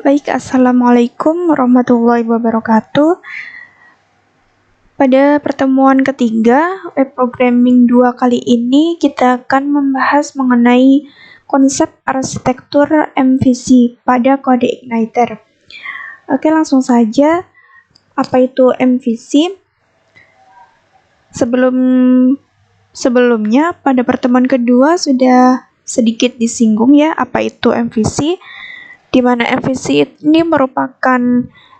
Baik, Assalamualaikum warahmatullahi wabarakatuh. Pada pertemuan ketiga, web programming 2 kali ini kita akan membahas mengenai konsep arsitektur MVC pada kode Igniter. Oke, langsung saja. Apa itu MVC? Sebelumnya, pada pertemuan kedua sudah sedikit disinggung ya, apa itu MVC. Di mana MVC ini merupakan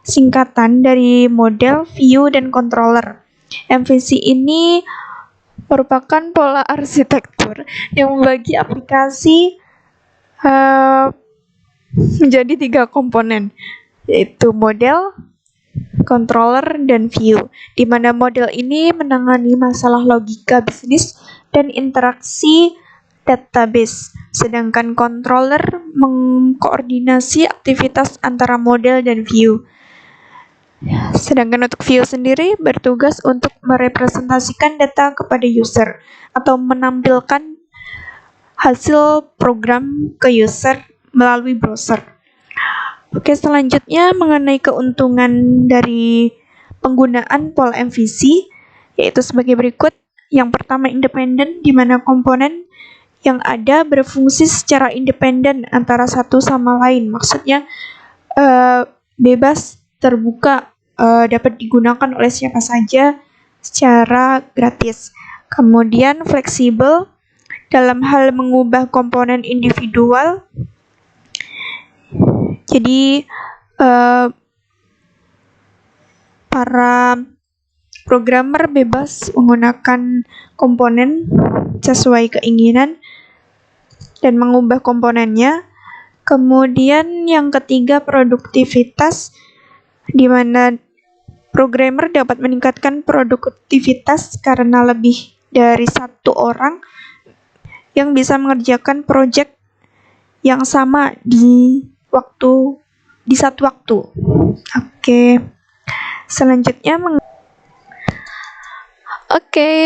singkatan dari model, view, dan controller. MVC ini merupakan pola arsitektur yang membagi aplikasi menjadi 3 komponen, yaitu model, controller, dan view, di mana model ini menangani masalah logika bisnis dan interaksi database, sedangkan controller mengkoordinasi aktivitas antara model dan view. Sedangkan untuk view sendiri bertugas untuk merepresentasikan data kepada user atau menampilkan hasil program ke user melalui browser. Oke, selanjutnya mengenai keuntungan dari penggunaan pola MVC, yaitu sebagai berikut. Yang pertama, independen, di mana komponen yang ada berfungsi secara independen antara satu sama lain. Maksudnya bebas, terbuka, dapat digunakan oleh siapa saja secara gratis. Kemudian fleksibel dalam hal mengubah komponen individual. Jadi para programmer bebas menggunakan komponen sesuai keinginan dan mengubah komponennya. Kemudian yang ketiga, produktivitas, di mana programmer dapat meningkatkan produktivitas karena lebih dari satu orang yang bisa mengerjakan proyek yang sama di satu waktu. Oke. Selanjutnya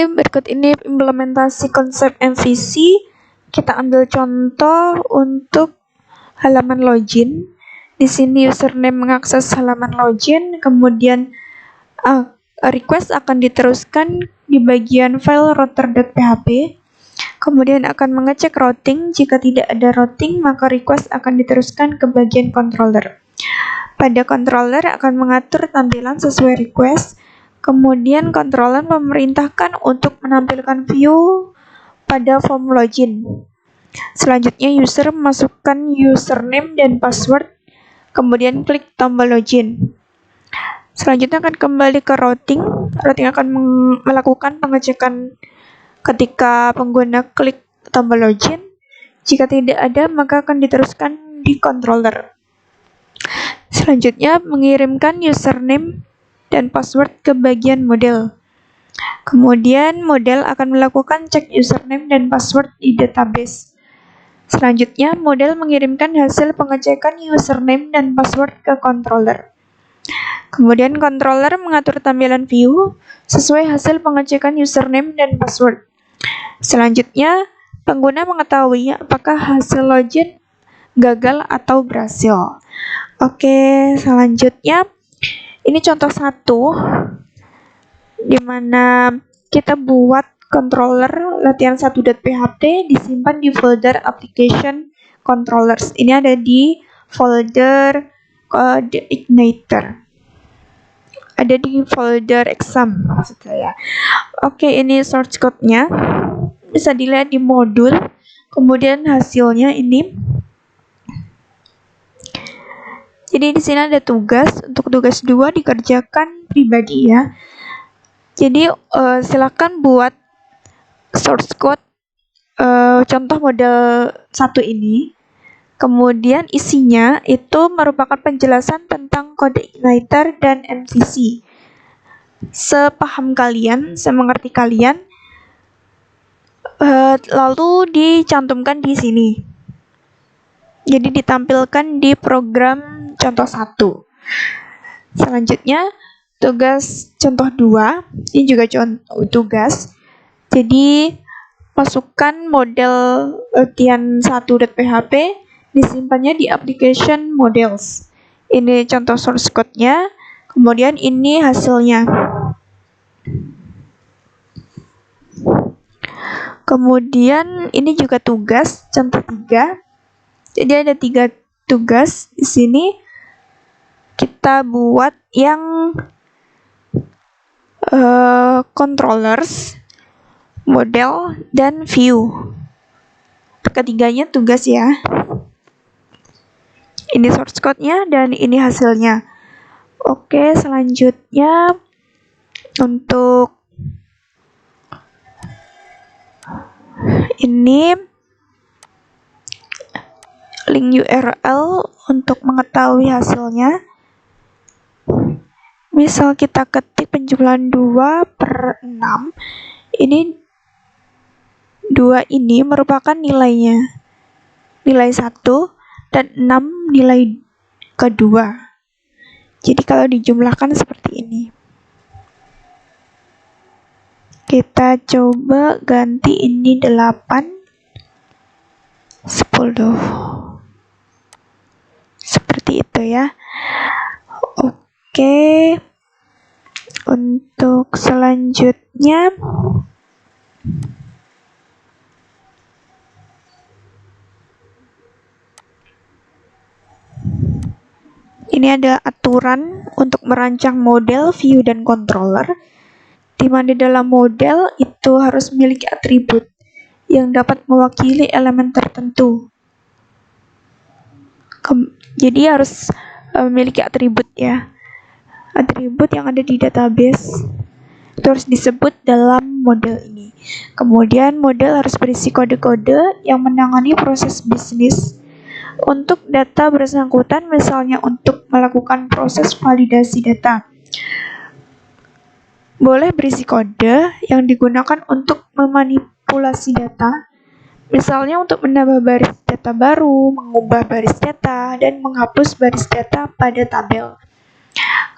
berikut ini implementasi konsep MVC. Kita ambil contoh untuk halaman login. Di sini username mengakses halaman login, kemudian request akan diteruskan di bagian file router.php. Kemudian akan mengecek routing. Jika tidak ada routing, maka request akan diteruskan ke bagian controller. Pada controller akan mengatur tampilan sesuai request. Kemudian controller memerintahkan untuk menampilkan view pada form login. Selanjutnya user memasukkan username dan password, kemudian klik tombol login. Selanjutnya akan kembali ke routing. Routing akan melakukan pengecekan ketika pengguna klik tombol login. Jika tidak ada, maka akan diteruskan di controller. Selanjutnya mengirimkan username dan password ke bagian model. Kemudian model akan melakukan cek username dan password di database. Selanjutnya, model mengirimkan hasil pengecekan username dan password ke controller. Kemudian controller mengatur tampilan view sesuai hasil pengecekan username dan password. Selanjutnya, pengguna mengetahui apakah hasil login gagal atau berhasil. Oke, selanjutnya ini contoh 1 di mana kita buat controller latihan1.php disimpan di folder application controllers. Ini ada di folder code Igniter. Ada di folder exam maksud saya. Oke, ini source code-nya. Bisa dilihat di modul. Kemudian hasilnya ini. Jadi di sini ada tugas. Untuk tugas 2 dikerjakan pribadi ya. Jadi silakan buat source code contoh model 1 ini. Kemudian isinya itu merupakan penjelasan tentang kode Igniter dan MVC. Sepaham kalian, semengerti kalian, lalu dicantumkan di sini. Jadi ditampilkan di program contoh 1. Selanjutnya tugas contoh 2, ini juga tugas. Jadi masukkan model latihan1.php, disimpannya di application models. Ini contoh source code-nya, kemudian ini hasilnya. Kemudian ini juga tugas, contoh 3. Jadi ada 3 tugas di sini. Kita buat yang controllers, model, dan view. Ketiganya tugas ya. Ini source code-nya dan ini hasilnya. Oke, selanjutnya untuk ini link URL untuk mengetahui hasilnya. Misal kita ketik penjumlahan 2/6. Ini 2 ini merupakan nilainya. Nilai 1 dan 6 nilai kedua. Jadi kalau dijumlahkan seperti ini. Kita coba ganti ini 8, 10. Seperti itu ya. Oke. Untuk selanjutnya ini ada aturan untuk merancang model, view, dan controller, di mana dalam model itu harus memiliki atribut yang dapat mewakili elemen tertentu. Jadi harus memiliki atribut ya. Atribut yang ada di database itu harus disebut dalam model ini. Kemudian model harus berisi kode-kode yang menangani proses bisnis untuk data bersangkutan, misalnya untuk melakukan proses validasi data. Boleh berisi kode yang digunakan untuk memanipulasi data, misalnya untuk menambah baris data baru, mengubah baris data, dan menghapus baris data pada tabel.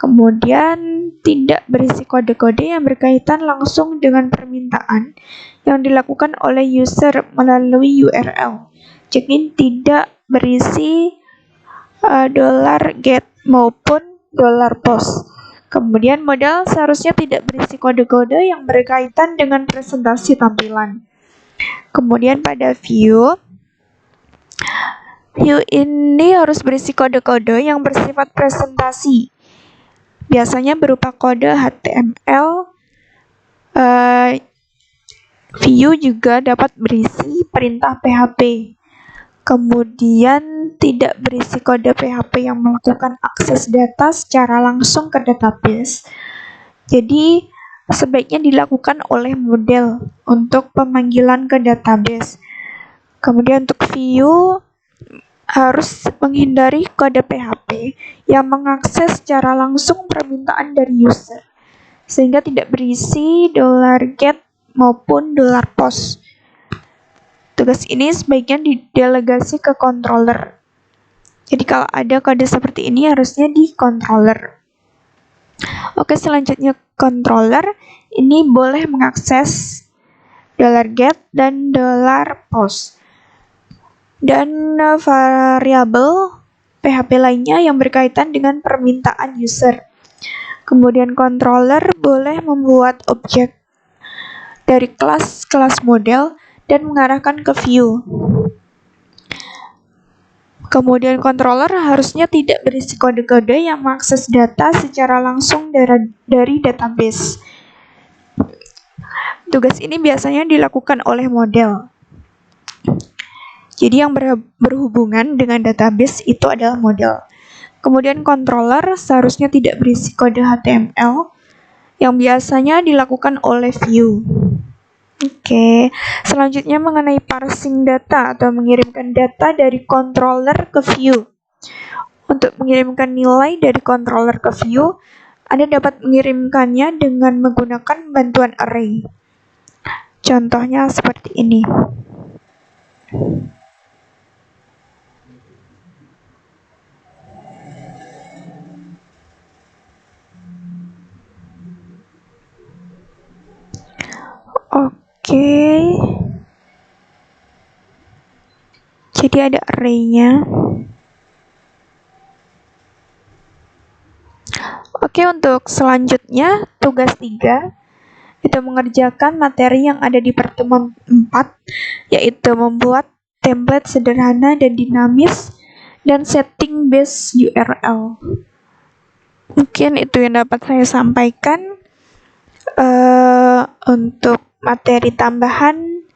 Kemudian tidak berisi kode-kode yang berkaitan langsung dengan permintaan yang dilakukan oleh user melalui URL. Jadi tidak berisi $get maupun $post. Kemudian model seharusnya tidak berisi kode-kode yang berkaitan dengan presentasi tampilan. Kemudian pada view ini harus berisi kode-kode yang bersifat presentasi. Biasanya berupa kode HTML. View juga dapat berisi perintah PHP. Kemudian tidak berisi kode PHP yang melakukan akses data secara langsung ke database. Jadi sebaiknya dilakukan oleh model untuk pemanggilan ke database. Kemudian untuk view harus menghindari kode PHP yang mengakses secara langsung permintaan dari user, sehingga tidak berisi $get maupun $post. Tugas ini sebaiknya didelegasi ke controller. Jadi kalau ada kode seperti ini harusnya di controller. Oke, selanjutnya controller ini boleh mengakses $get dan $post. Dan variabel PHP lainnya yang berkaitan dengan permintaan user. Kemudian controller boleh membuat objek dari kelas model dan mengarahkan ke view. Kemudian controller harusnya tidak berisi kode-kode yang mengakses data secara langsung dari database. Tugas ini biasanya dilakukan oleh model. Jadi yang berhubungan dengan database itu adalah model. Kemudian controller seharusnya tidak berisi kode HTML yang biasanya dilakukan oleh view. Oke, selanjutnya mengenai parsing data atau mengirimkan data dari controller ke view. Untuk mengirimkan nilai dari controller ke view, Anda dapat mengirimkannya dengan menggunakan bantuan array. Contohnya seperti ini. Oke. Jadi ada array-nya. Oke, untuk selanjutnya tugas 3 itu mengerjakan materi yang ada di pertemuan 4, yaitu membuat template sederhana dan dinamis dan setting base URL. Mungkin itu yang dapat saya sampaikan. Untuk materi tambahan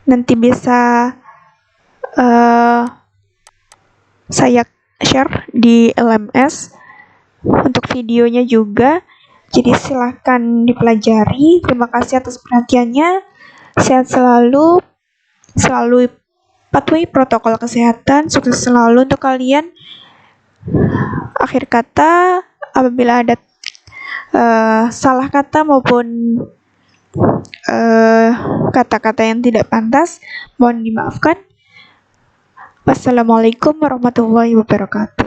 nanti bisa saya share di LMS untuk videonya juga. Jadi silahkan dipelajari. Terima kasih atas perhatiannya. Sehat selalu, selalu patuhi protokol kesehatan. Sukses selalu untuk kalian. Akhir kata, apabila ada salah kata maupun kata-kata yang tidak pantas, mohon dimaafkan. Wassalamualaikum warahmatullahi wabarakatuh.